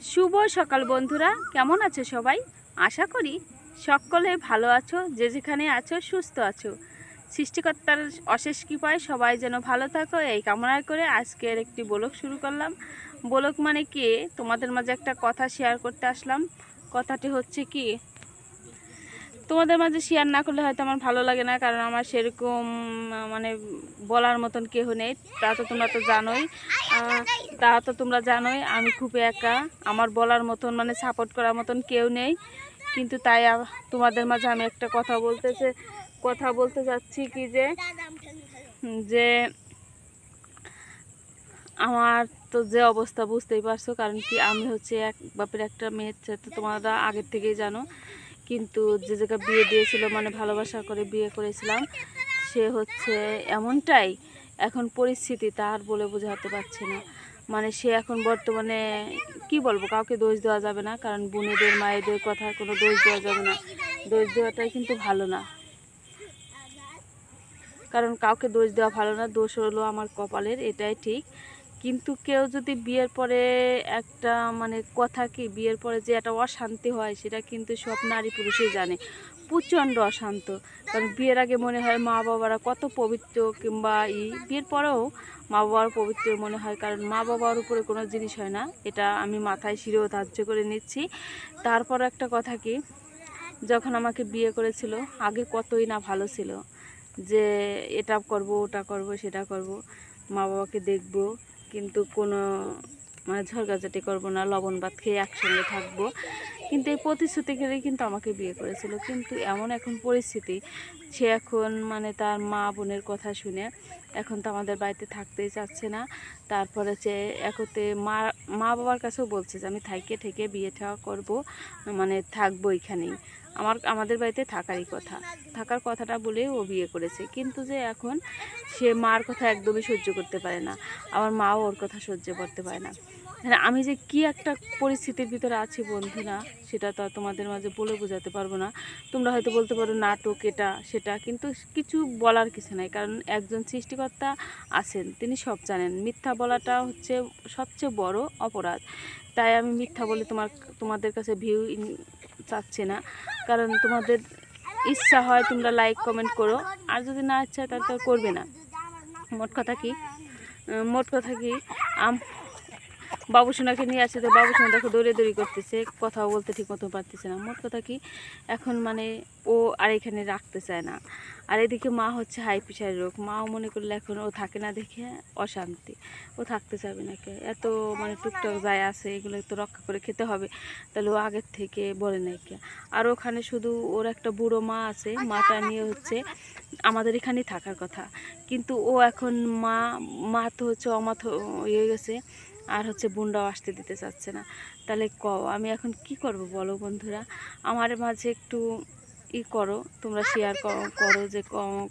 শুভ সকাল বন্ধুরা, কেমন আছো সবাই? আশা করি সকলে ভালো আছো, যে যেখানে আছো সুস্থ আছো। সৃষ্টিকর্তার অশেষ কৃপায় সবাই যেন ভালো থাকো এই কামনা করে আজকের একটি ব্লগ শুরু করলাম। ব্লগ মানে কি, তোমাদের মাঝে একটা কথা শেয়ার করতে আসলাম। কথাটি হচ্ছে কি, তোমাদের মাঝে শেয়ার না করলে হয়তো আমার ভালো লাগে না, কারণ আমার সেরকম মানে বলার মতন কেউ নেই। তা তো তোমরা জানোই আমি খুব একা, আমার বলার মতন মানে সাপোর্ট করার মতন কেউ নেই। কিন্তু তাই তোমাদের মাঝে আমি একটা কথা বলতে চাচ্ছি কি যে যে আমার তো যে অবস্থা বুঝতেই পারছো। কারণ কি, আমি হচ্ছে এক বাপের একটা মেয়ের সাথে, তোমরা আগের থেকেই জানো। কিন্তু যে জায়গায় বিয়ে দিয়েছিল, মানে ভালোবাসা করে বিয়ে করেছিলাম, সে হচ্ছে এমনটাই এখন পরিস্থিতি তার বলে বোঝাতে পারছি না। মানে সে এখন বর্তমানে কি বলবো, কাউকে দোষ দেওয়া যাবে না, কারণ বোনেদের মায়েদের কথা কোনো দোষ দেওয়া যাবে না। দোষ দেওয়াটাই কিন্তু ভালো না, কারণ কাউকে দোষ দেওয়া ভালো না। দোষ হলো আমার কপালের, এটাই ঠিক। কিন্তু কেউ যদি বিয়ের পরে একটা মানে কথা কি, বিয়ের পরে যে একটা অশান্তি হয় সেটা কিন্তু সব নারী পুরুষই জানে, প্রচণ্ড অশান্ত। কারণ বিয়ের আগে মনে হয় মা বাবারা কত পবিত্র, কিংবা বিয়ের পরেও মা বাবার পবিত্র মনে হয়, কারণ মা বাবার উপরে কোনো জিনিস হয় না, এটা আমি মাথায় শিরেও ধার্য করে নিচ্ছি। তারপর একটা কথা কি, যখন আমাকে বিয়ে করেছিল আগে কতই না ভালো ছিল, যে এটা করব ওটা করব সেটা করব, মা বাবাকে দেখব, কিন্তু কোনো মানে ঝগড়াঝাটি করবো না, লবণ ভাত খেয়ে একসঙ্গে থাকবো। কিন্তু এই প্রতিশ্রুতি করেই কিন্তু আমাকে বিয়ে করেছিল। কিন্তু এমন এখন পরিস্থিতি, সে এখন মানে তার মা বোনের কথা শুনে এখন তো আমাদের বাড়িতে থাকতেই চাচ্ছে না। তারপরে যে একতে মা বাবার কাছেও বলছে যে আমি থাইকে থেকে বিয়েটা করব, মানে থাকবো এখানেই, আমাদের বাড়িতে থাকার কথাটা বলে ও বিয়ে করেছে। কিন্তু যে এখন সে মার কথা একদমই সহ্য করতে পারে না, আমার মাও ওর কথা সহ্য করতে পারে না। মানে আমি যে কি একটা পরিস্থিতির ভিতরে আছি বন্ধুরা, সেটা তো তোমাদের মাঝে বলে বোঝাতে পারবো না। তোমরা হয়তো বলতে পারো নাটক এটা সেটা, কিন্তু কিছু বলার কিছু নাই, কারণ একজন সৃষ্টিকর্তা আছেন, তিনি সব জানেন। মিথ্যা বলাটা হচ্ছে সবচেয়ে বড় অপরাধ। তাই আমি মিথ্যা বলে তোমাদের কাছে ভিউ চাচ্ছি না। কারণ তোমাদের ইচ্ছা হয় তোমরা লাইক কমেন্ট করো, আর যদি না ইচ্ছা হয় তাহলে তো করবে না। মোট কথা কি বাবুসোনাকে নিয়ে আসছে, তো বাবুসোনা দেখো দৌড়ি করতেছে, কথাও বলতে ঠিক মতো পারতেছে না। মোট কথা কি, এখন মানে ও আর এখানে রাখতে চায় না। আর এদিকে মা হচ্ছে হাই প্রেশার রোগ, মাও মনে করলে এখন ও থাকে না দেখে অশান্তি, ও থাকতে চাবে না। কে এত মানে টুকটাক যায় আছে, এগুলো তো রক্ষা করে খেতে হবে, তাহলে ও আগের থেকে বলে নাই কে। আর ওখানে শুধু ওর একটা বুড়ো মা আছে, মাটা নিয়ে হচ্ছে আমাদের এখানেই থাকার কথা। কিন্তু ও এখন মা তো হচ্ছে অমাথ হয়ে গেছে, আর হচ্ছে বোনরাও আসতে দিতে চাচ্ছে না। তাহলে আমি এখন কি করব বলো বন্ধুরা? আমার মাঝে একটু করো, তোমরা শেয়ার করো, যে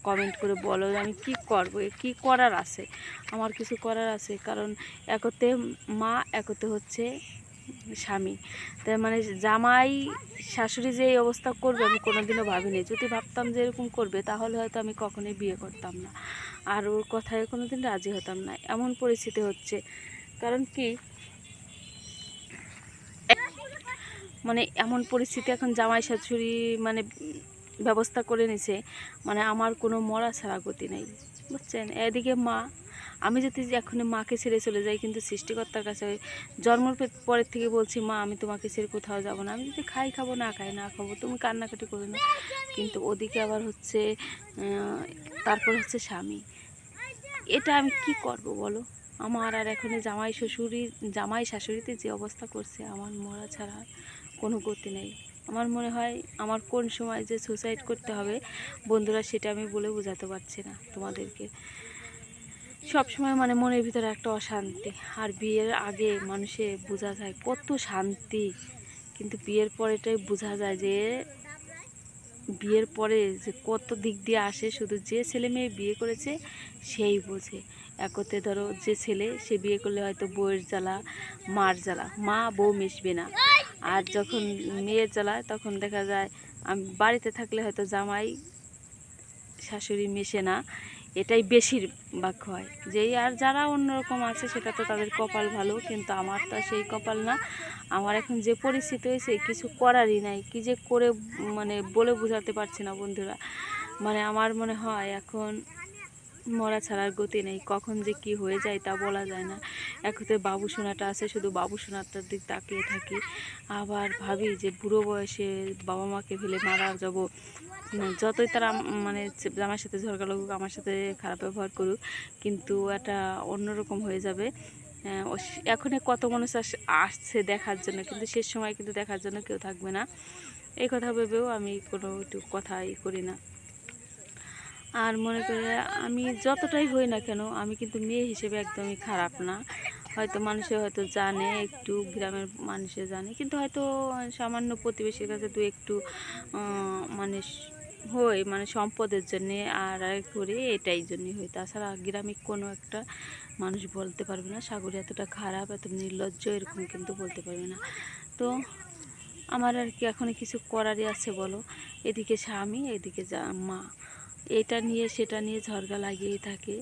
কমেন্ট করে বলো যে আমি কি করব, কি করার আছে। আমার কিছু করার আছে, কারণ একতে মা, একতে হচ্ছে স্বামী। তাই মানে জামাই শাশুড়ি যে এই অবস্থা করবে আমি কোনোদিনও ভাবিনি। যদি ভাবতাম যে এরকম করবে, তাহলে হয়তো আমি কখনোই বিয়ে করতাম না, আর ওর কথায় কোনোদিন রাজি হতাম না। এমন পরিস্থিতি হচ্ছে, কারণ কি মানে এমন পরিস্থিতি এখন জামাই শাশুড়ি মানে ব্যবস্থা করে নিছে, মানে আমার কোনো মরা ছাড়া গতি নেই, বুঝছেন? এদিকে মা, আমি যদি এখন মাকে ছেড়ে চলে যাই, কিন্তু সৃষ্টিকর্তার কাছে জন্মের পরের থেকে বলছি, মা আমি তোমাকে ছেড়ে কোথাও যাব না, আমি যদি খাবো না না খাবো, তুমি কান্নাকাটি করো না। কিন্তু ওদিকে আবার হচ্ছে তারপর হচ্ছে স্বামী, এটা আমি কি করব বলো? আমার আর এখন জামাই শাশুড়িতে যে অবস্থা করছে, আমার মরা ছাড়া কোনো গতি নেই। আমার মনে হয় আমার কোন সময় যে সুসাইড করতে হবে বন্ধুরা, সেটা আমি বলে বোঝাতে পারছি না তোমাদেরকে। সব সময় মানে মনের ভিতরে একটা অশান্তি। আর বিয়ের আগে মানুষে বোঝা যায় কত শান্তি, কিন্তু বিয়ের পরেটাই বোঝা যায় যে বিয়ের পরে যে কত দিক দিয়ে আসে, শুধু যে ছেলে মেয়ে বিয়ে করেছে সেই বোঝে। একতে ধরো যে ছেলে, সে বিয়ে করলে হয়তো বউয়ের জ্বালা, মার জ্বালা, মা বউ মিশবে না। আর যখন মেয়ের জ্বালায়, তখন দেখা যায় আমি বাড়িতে থাকলে হয়তো জামাই শাশুড়ি মেশে না, এটাই বেশিরভাগ হয়। যেই আর যারা অন্যরকম আছে সেটা তো তাদের কপাল ভালো, কিন্তু আমার তো সেই কপাল না। আমার এখন যে পরিস্থিতি হয়েছে কিছু করারই নাই, কি যে করে মানে বলে বোঝাতে পারছি না বন্ধুরা। মানে আমার মনে হয় এখন মরা ছাড়ার গতি নেই, কখন যে কি হয়ে যায় তা বলা যায় না। একতে বাবু সোনাটা আছে, শুধু বাবু সোনাটার দিক তাকিয়ে থাকি, আবার ভাবি যে বুড়ো বয়সে বাবা মাকে ফেলে মারা যাব। যতই তারা মানে আমার সাথে ঝগড়া লাগুক, আমার সাথে খারাপ ব্যবহার করুক, কিন্তু এটা অন্যরকম হয়ে যাবে। এখন কত মানুষ আসছে দেখার জন্য, কিন্তু শেষ সময় কিন্তু দেখার জন্য কেউ থাকবে না। এই কথা ভেবেও আমি কোনো একটু কথাই করি না। আর মনে করে আমি যতটাই হই না কেন, আমি কিন্তু মেয়ে হিসেবে একদমই খারাপ না। হয়তো মানুষে হয়তো জানে, একটু গ্রামের মানুষে জানে, কিন্তু হয়তো সামান্য প্রতিবেশীর কাছে দু একটু মানে হই মানে সম্পদের জন্যে আর করি, এটাই জন্যই হই। তাছাড়া গ্রামে কোনো একটা মানুষ বলতে পারবে না সাগরে এতটা খারাপ, এত নির্লজ্জ, এরকম কিন্তু বলতে পারবে না। তো আমার আর কি এখন কিছু করারই আছে বলো। এদিকে স্বামী, এদিকে যা মা, এটা নিয়ে সেটা নিয়ে ঝগড়া লাগিয়েই থাকে।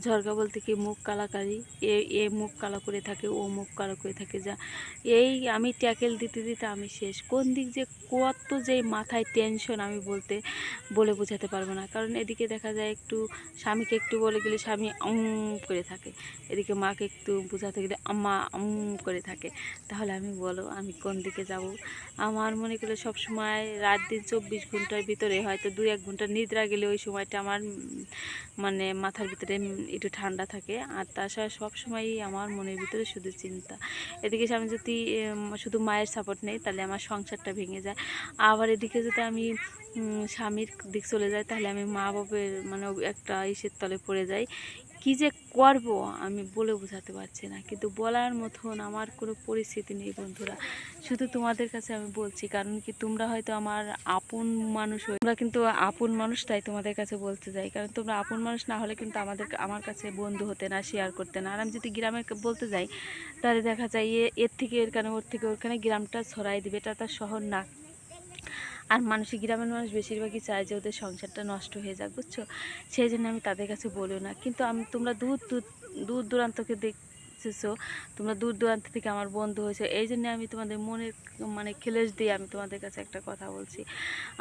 ঝগড়া বলতে কি মুখ কালাকারি, এ মুখ কালো করে থাকে, ও মুখ কালো করে থাকে। যা এই আমি ট্যাকেল দিতে দিতে আমি শেষ। কোন দিক যে কত যে মাথায় টেনশন আমি বলে বোঝাতে পারবো না। কারণ এদিকে দেখা যায় একটু স্বামীকে একটু বলে গেলে স্বামী করে থাকে, এদিকে মাকে একটু বোঝাতে গেলে মা করে থাকে। তাহলে আমি বলো আমি কোন দিকে যাব? আমার মনে করলে সবসময় রাত দিন 24 ঘন্টার ভিতরে হয়তো 2-1 ঘন্টা নিদ্রা গেলে ওই সময়টা আমার মানে মাথার ভিতরে একটু ঠান্ডা থাকে। আর তাছাড়া সবসময়ই আমার মনের ভিতরে শুধু চিন্তা। এদিকে আমি যদি শুধু মায়ের সাপোর্ট নেই তাহলে আমার সংসারটা ভেঙে যায়। আবার এদিকে যদি আমি স্বামীর দিক চলে যাই তাহলে আমি মা বাবার মানে একটা ইসের তলে পড়ে যাই। কি যে করব আমি বলে বোঝাতে পারছি না, কিন্তু বলার মতন আমার কোনো পরিস্থিতি নেই বন্ধুরা। শুধু তোমাদের কাছে আমি বলছি, কারণ কি তোমরা হয়তো আমার আপন মানুষ, তোমরা কিন্তু আপন মানুষ, তাই তোমাদের কাছে বলতে যাই। কারণ তোমরা আপন মানুষ না হলে কিন্তু আমার কাছে বন্ধু হতে না, শেয়ার করতে না। আর আমি যদি গ্রামে বলতে যাই তাহলে দেখা যায় এর থেকে এরখানে, ওর থেকে ওরখানে গ্রামটা ছড়াই দিবে। এটা তার শহর না। আর মানুষই গ্রামের মানুষ বেশিরভাগই চায় যে ওদের সংসারটা নষ্ট হয়ে যাক, বুঝছো? সেই জন্য আমি তাদের কাছে বলিও না। কিন্তু তোমরা দূর দূর দূর দূরান্তকে দেখতেছো, তোমরা দূর দূরান্ত থেকে আমার বন্ধু হয়েছে, এই জন্য আমি তোমাদের মনের মানে খেলেশ দিয়ে আমি তোমাদের কাছে একটা কথা বলছি।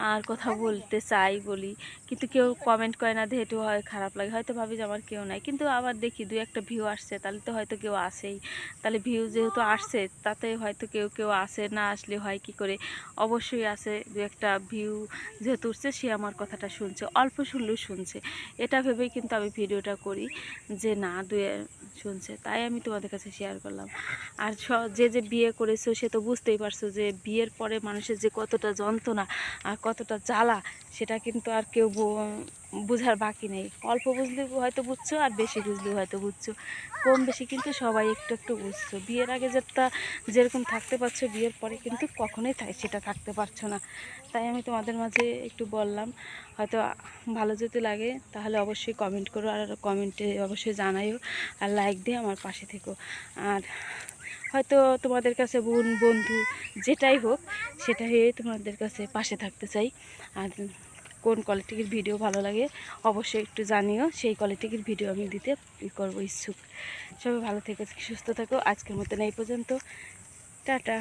আর কথা বলতে চাই বলি, কিন্তু কেউ কমেন্ট করে না, দেখে হয় খারাপ লাগে, হয়তো ভাবি যে আমার কেউ নাই। কিন্তু আবার দেখি 2-1টা ভিউ আসছে, তাহলে তো হয়তো কেউ আসেই। তাহলে ভিউ যেহেতু আসছে তাতে হয়তো কেউ আসে, না আসলে হয় কি করে? অবশ্যই আছে 2-1টা ভিউ যেহেতু উঠছে, সে আমার কথাটা শুনছে, অল্প শুনলেও শুনছে। এটা ভেবেই কিন্তু আমি ভিডিওটা করি যে না শুনছে, তাই আমি তোমাদের কাছে শেয়ার করলাম। আর যে বিয়ে করেছো সে তো বুঝতেই পারছো যে বিয়ের পরে মানুষের যে কতটা যন্ত্রণা আর কতটা জ্বালা, সেটা কিন্তু আর কেউ বোঝার বাকি নেই। অল্প বুঝলে হয়তো বুঝছো, আর বেশি বুঝলেও হয়তো বুঝছো, কম বেশি কিন্তু সবাই একটু একটু বুঝছো। বিয়ের আগে যেরকম থাকতে পারছো, বিয়ের পরে কিন্তু কখনোই সেটা থাকতে পারছো না। তাই আমি তোমাদের মাঝে একটু বললাম। হয়তো ভালো যদি লাগে তাহলে অবশ্যই কমেন্ট করো, আর কমেন্টে অবশ্যই জানাইও, আর লাইক দিয়ে আমার পাশে থেকো। আর হয়তো তোমাদের কাছে বন্ধু যেটাই হোক, সেটাই তোমাদের কাছে পাশে থাকতে চাই। আর কোন কোয়ালিটির ভিডিও ভালো লাগে অবশ্যই একটু জানিও, সেই কোয়ালিটির ভিডিও আমি দিতে করবো ইচ্ছুক। সবাই ভালো থেকো, সুস্থ থাকো। আজকের মতন এই পর্যন্ত, টাটা।